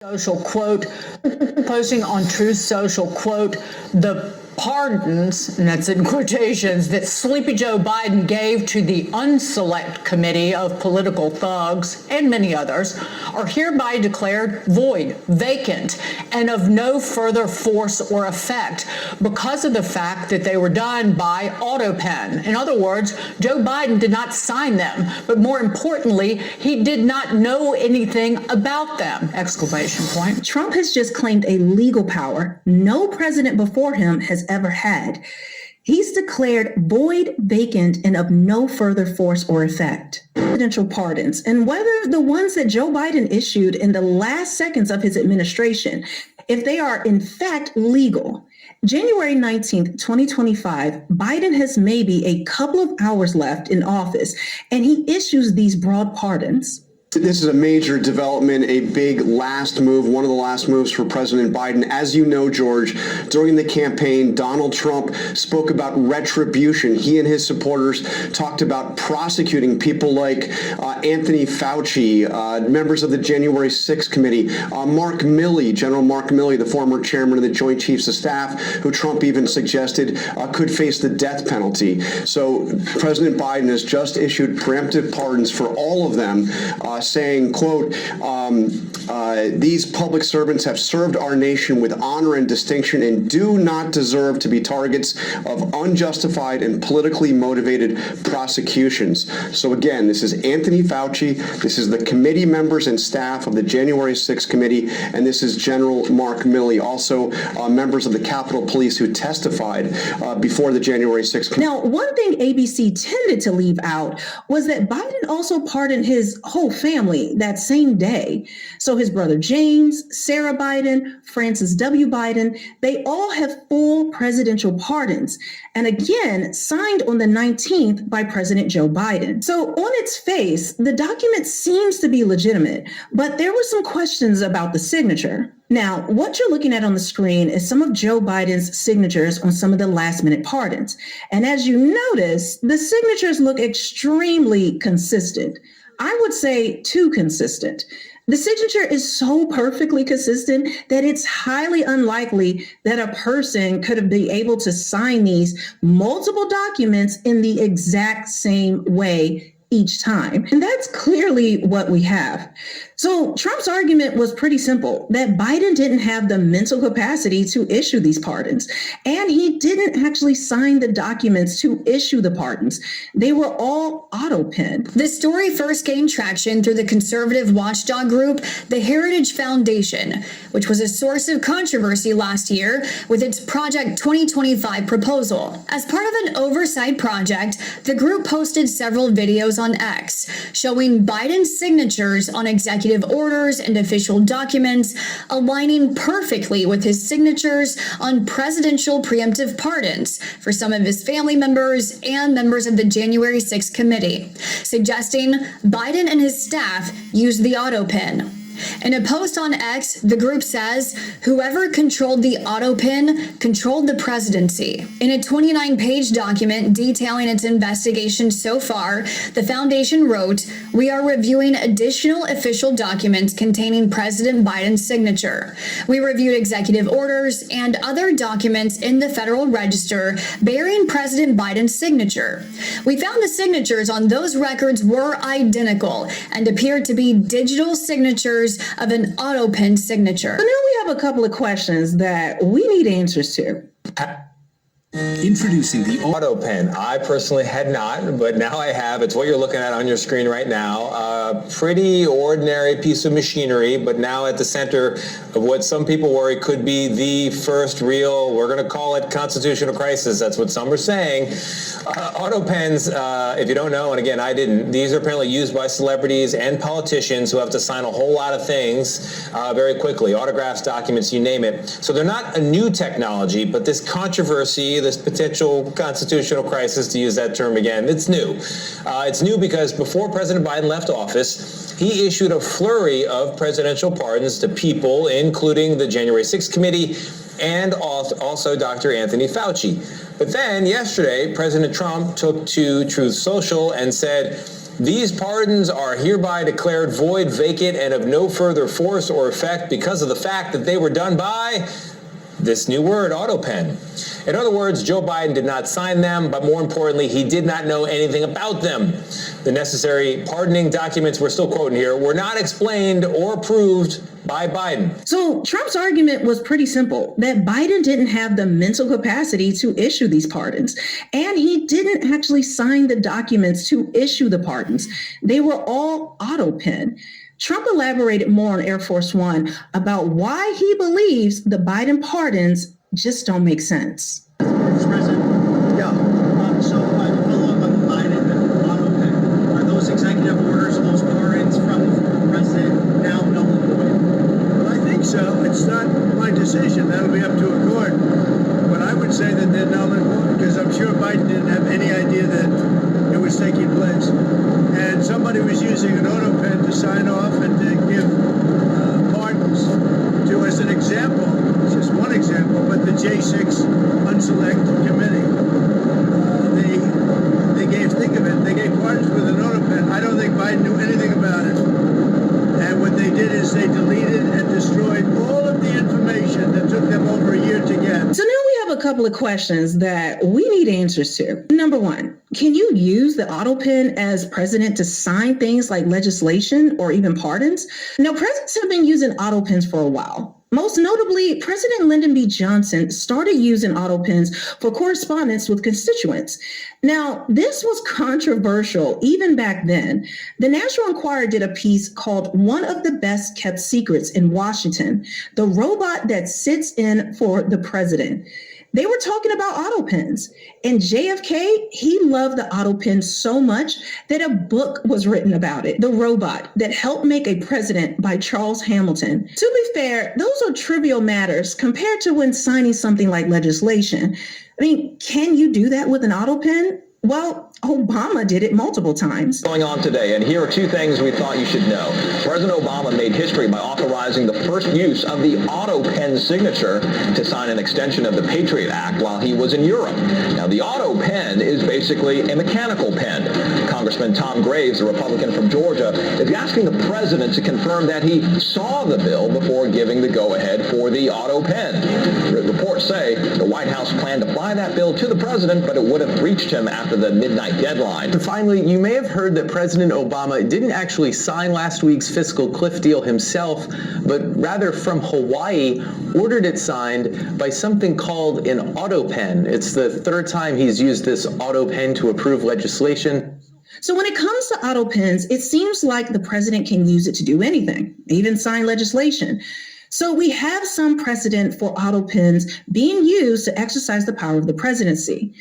Social, quote, posting on Truth Social, quote, the pardons, and that's in quotations, that Sleepy Joe Biden gave to the unselect committee of political thugs and many others are hereby declared void, vacant, and of no further force or effect because of the fact that they were done by autopen. In other words, Joe Biden did not sign them, but more importantly, he did not know anything about them, exclamation point. Trump has just claimed a legal power no president before him has ever had. He's declared void, vacant, and of no further force or effect. Presidential pardons, and whether the ones that Joe Biden issued in the last seconds of his administration, if they are in fact legal. January 19th, 2025, Biden has maybe a couple of hours left in office, and he issues these broad pardons. This is a major development, a big last move, one of the last moves for President Biden. As you know, George, during the campaign, Donald Trump spoke about retribution. He and his supporters talked about prosecuting people like Anthony Fauci, members of the January 6th committee, Mark Milley, General Mark Milley, the former chairman of the Joint Chiefs of Staff, who Trump even suggested could face the death penalty. So President Biden has just issued preemptive pardons for all of them, saying, quote, these public servants have served our nation with honor and distinction and do not deserve to be targets of unjustified and politically motivated prosecutions. So again, this is Anthony Fauci, this is the committee members and staff of the January 6th committee, and this is General Mark Milley, also members of the Capitol Police who testified before the January 6th committee. Now, one thing ABC tended to leave out was that Biden also pardoned his whole family that same day. So his brother James, Sarah Biden, Francis W. Biden, they all have full presidential pardons. And again, signed on the 19th by President Joe Biden. So on its face, the document seems to be legitimate, but there were some questions about the signature. Now, what you're looking at on the screen is some of Joe Biden's signatures on some of the last minute pardons. And as you notice, the signatures look extremely consistent. I would say too consistent. The signature is so perfectly consistent that it's highly unlikely that a person could be able to sign these multiple documents in the exact same way each time. And that's clearly what we have. So Trump's argument was pretty simple, that Biden didn't have the mental capacity to issue these pardons, and he didn't actually sign the documents to issue the pardons. They were all auto-penned. This story first gained traction through the conservative watchdog group, the Heritage Foundation, which was a source of controversy last year with its Project 2025 proposal. As part of an oversight project, the group posted several videos on X showing Biden's signatures on executive orders and official documents aligning perfectly with his signatures on presidential preemptive pardons for some of his family members and members of the January 6th committee, suggesting Biden and his staff used the auto pen. In a post on X, the group says, whoever controlled the auto pen controlled the presidency. In a 29-page document detailing its investigation so far, the foundation wrote, we are reviewing additional official documents containing President Biden's signature. We reviewed executive orders and other documents in the Federal Register bearing President Biden's signature. We found the signatures on those records were identical and appeared to be digital signatures of an auto pen signature. So now we have a couple of questions that we need answers to. Introducing the auto pen. I personally had not, but now I have. It's what you're looking at on your screen right now. A pretty ordinary piece of machinery, but now at the center of what some people worry could be the first real, we're going to call it constitutional crisis. That's what some are saying. Auto pens, if you don't know, and again, I didn't, these are apparently used by celebrities and politicians who have to sign a whole lot of things very quickly, autographs, documents, you name it. So they're not a new technology, but this controversy, this potential constitutional crisis, to use that term again, it's new. It's new because before President Biden left office, he issued a flurry of presidential pardons to people, including the January 6th committee and also Dr. Anthony Fauci. But then yesterday, President Trump took to Truth Social and said, These pardons are hereby declared void, vacant, and of no further force or effect because of the fact that they were done by this new word, autopen. In other words, Joe Biden did not sign them, but more importantly, he did not know anything about them. The necessary pardoning documents we're still quoting here were not explained or approved by Biden. So Trump's argument was pretty simple, that Biden didn't have the mental capacity to issue these pardons, and he didn't actually sign the documents to issue the pardons. They were all auto-pen. Trump elaborated more on Air Force One about why he believes the Biden pardons just don't make sense. Mr. President? Yeah. So I follow up on the Biden auto-pen. Are those executive orders, those pardons from the president now null and void? I think so. It's not my decision. That'll be up to a court. But I would say that they're null and void because I'm sure Biden didn't have any idea that it was taking place. And somebody was using an auto pen to sign off and to give pardons to, as an example, just one example, but the J6 Unselect Committee. Think of it, they gave pardons with an auto pen. I don't think Biden knew anything about it. And what they did is they deleted and destroyed all of the information that took them over a year to get. So now we have a couple of questions that we need answers to. Number one, can you use the auto pen as president to sign things like legislation or even pardons? Now, presidents have been using auto pens for a while. Most notably, President Lyndon B. Johnson started using auto pens for correspondence with constituents. Now, this was controversial even back then. The National Enquirer did a piece called "One of the Best Kept Secrets in Washington, the Robot That Sits In for the President." They were talking about auto pens, and JFK, he loved the auto pen so much that a book was written about it, The Robot That Helped Make a President by Charles Hamilton. To be fair, those are trivial matters compared to when signing something like legislation. I mean, can you do that with an auto pen? Well, Obama did it multiple times. Going on today, and here are two things we thought you should know. President Obama made history by authorizing the first use of the auto pen signature to sign an extension of the Patriot Act while he was in Europe. Now, the auto pen is basically a mechanical pen. Congressman Tom Graves, a Republican from Georgia, is asking the president to confirm that he saw the bill before giving the go-ahead for the auto pen. Reports say the White House planned to fly that bill to the president, but it would have reached him after the midnight deadline. And finally, you may have heard that President Obama didn't actually sign last week's fiscal cliff deal himself, but rather from Hawaii ordered it signed by something called an auto pen. It's the third time he's used this auto pen to approve legislation. So when it comes to auto pens, it seems like the president can use it to do anything, even sign legislation. So we have some precedent for auto pens being used to exercise the power of the presidency.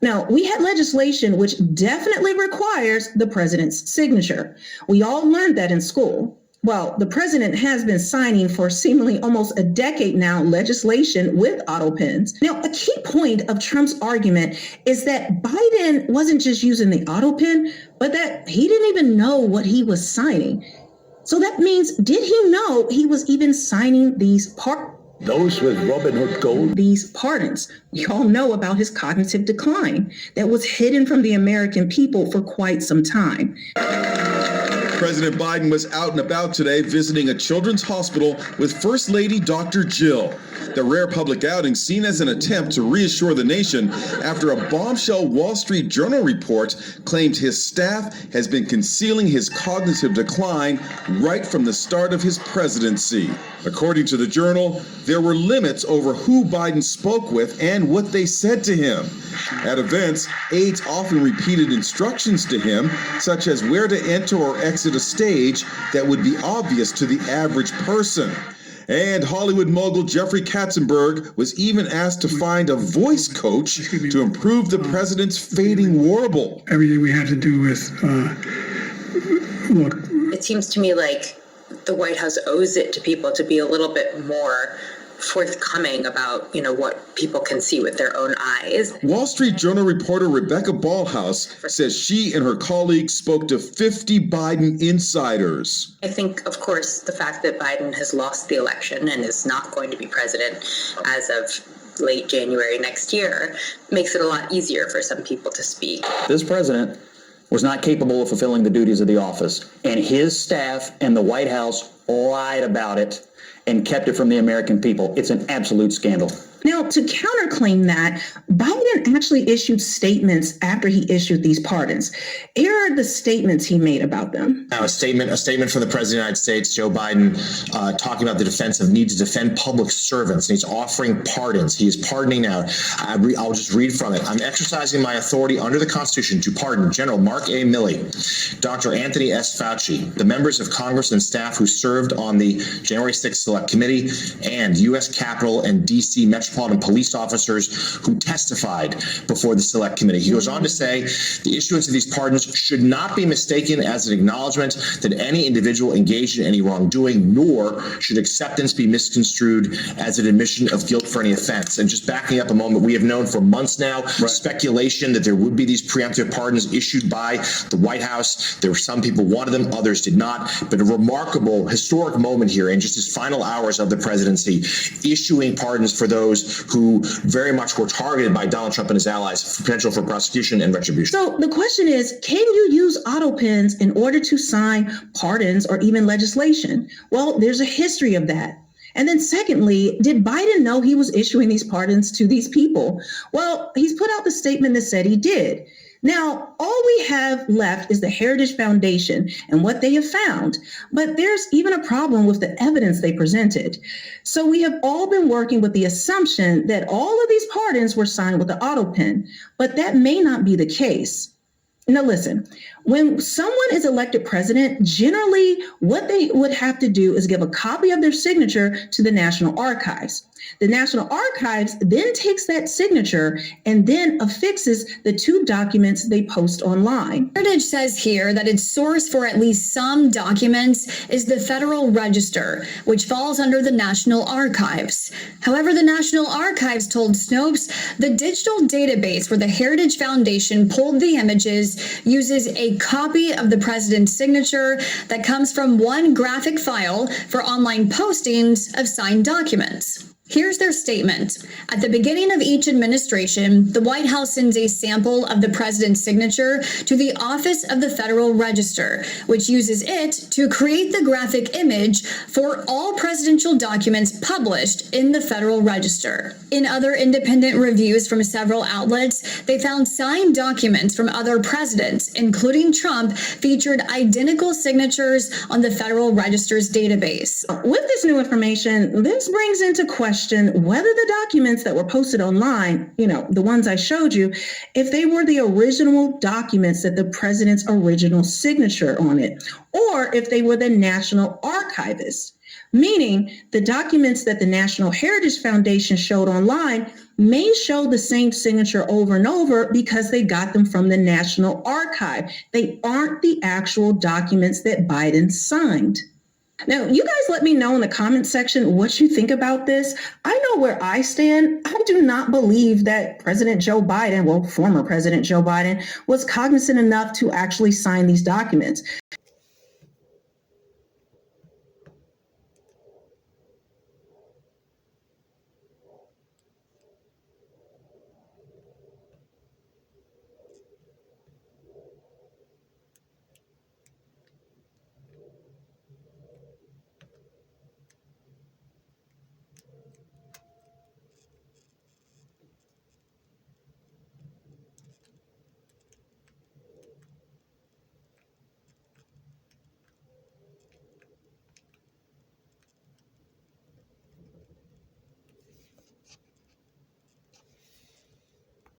Now, we had legislation which definitely requires the president's signature. We all learned that in school. Well, the president has been signing for seemingly almost a decade now legislation with auto pens. Now, a key point of Trump's argument is that Biden wasn't just using the auto pen, but that he didn't even know what he was signing. So that means, did he know he was even signing these Those with Robin Hood gold. These pardons? We all know about his cognitive decline that was hidden from the American people for quite some time. President Biden was out and about today visiting a children's hospital with First Lady Dr. Jill. The rare public outing seen as an attempt to reassure the nation after a bombshell Wall Street Journal report claimed his staff has been concealing his cognitive decline right from the start of his presidency. According to the Journal, there were limits over who Biden spoke with and what they said to him. At events, aides often repeated instructions to him, such as where to enter or exit a stage that would be obvious to the average person. And Hollywood mogul Jeffrey Katzenberg was even asked to find a voice coach to improve the president's fading warble. Everything we had to do with, look. It seems to me like the White House owes it to people to be a little bit more forthcoming about, what people can see with their own eyes. Wall Street Journal reporter Rebecca Ballhaus says she and her colleagues spoke to 50 Biden insiders. I think, of course, the fact that Biden has lost the election and is not going to be president as of late January next year makes it a lot easier for some people to speak. This president was not capable of fulfilling the duties of the office. And his staff and the White House lied about it and kept it from the American people. It's an absolute scandal. Now, to counterclaim that, Biden actually issued statements after he issued these pardons. Here are the statements he made about them. Now, a statement from the President of the United States, Joe Biden, talking about the defensive need to defend public servants, and he's offering pardons. He is pardoning now. I'll just read from it. I'm exercising my authority under the Constitution to pardon General Mark A. Milley, Dr. Anthony S. Fauci, the members of Congress and staff who served on the January 6th Select Committee, and U.S. Capitol and D.C. Metropolitan police officers who testified before the Select Committee. He goes on to say the issuance of these pardons should not be mistaken as an acknowledgement that any individual engaged in any wrongdoing, nor should acceptance be misconstrued as an admission of guilt for any offense. And just backing up a moment, we have known for months now speculation that there would be these preemptive pardons issued by the White House. There were some people wanted them, others did not. But a remarkable, historic moment here in just his final hours of the presidency, issuing pardons for those who very much were targeted by Donald Trump and his allies for potential for prosecution and retribution. So the question is, can you use auto pens in order to sign pardons or even legislation? Well, there's a history of that. And then secondly, did Biden know he was issuing these pardons to these people? Well, he's put out the statement that said he did. Now, all we have left is the Heritage Foundation and what they have found, but there's even a problem with the evidence they presented. So we have all been working with the assumption that all of these pardons were signed with the auto pen, but that may not be the case. Now, listen, when someone is elected president, generally what they would have to do is give a copy of their signature to the National Archives. The National Archives then takes that signature and then affixes the two documents they post online. Heritage says here that its source for at least some documents is the Federal Register, which falls under the National Archives. However, the National Archives told Snopes the digital database where the Heritage Foundation pulled the images uses a copy of the president's signature that comes from one graphic file for online postings of signed documents. Here's their statement. At the beginning of each administration, the White House sends a sample of the president's signature to the Office of the Federal Register, which uses it to create the graphic image for all presidential documents published in the Federal Register. In other independent reviews from several outlets, they found signed documents from other presidents, including Trump, featured identical signatures on the Federal Register's database. With this new information, this brings into question whether the documents that were posted online, the ones I showed you, if they were the original documents that the president's original signature on it, or if they were the National Archivist, meaning the documents that the National Heritage Foundation showed online may show the same signature over and over because they got them from the National Archive. They aren't the actual documents that Biden signed. Now, you guys let me know in the comment section what you think about this. I know where I stand. I do not believe that President Joe Biden, former President Joe Biden, was cognizant enough to actually sign these documents.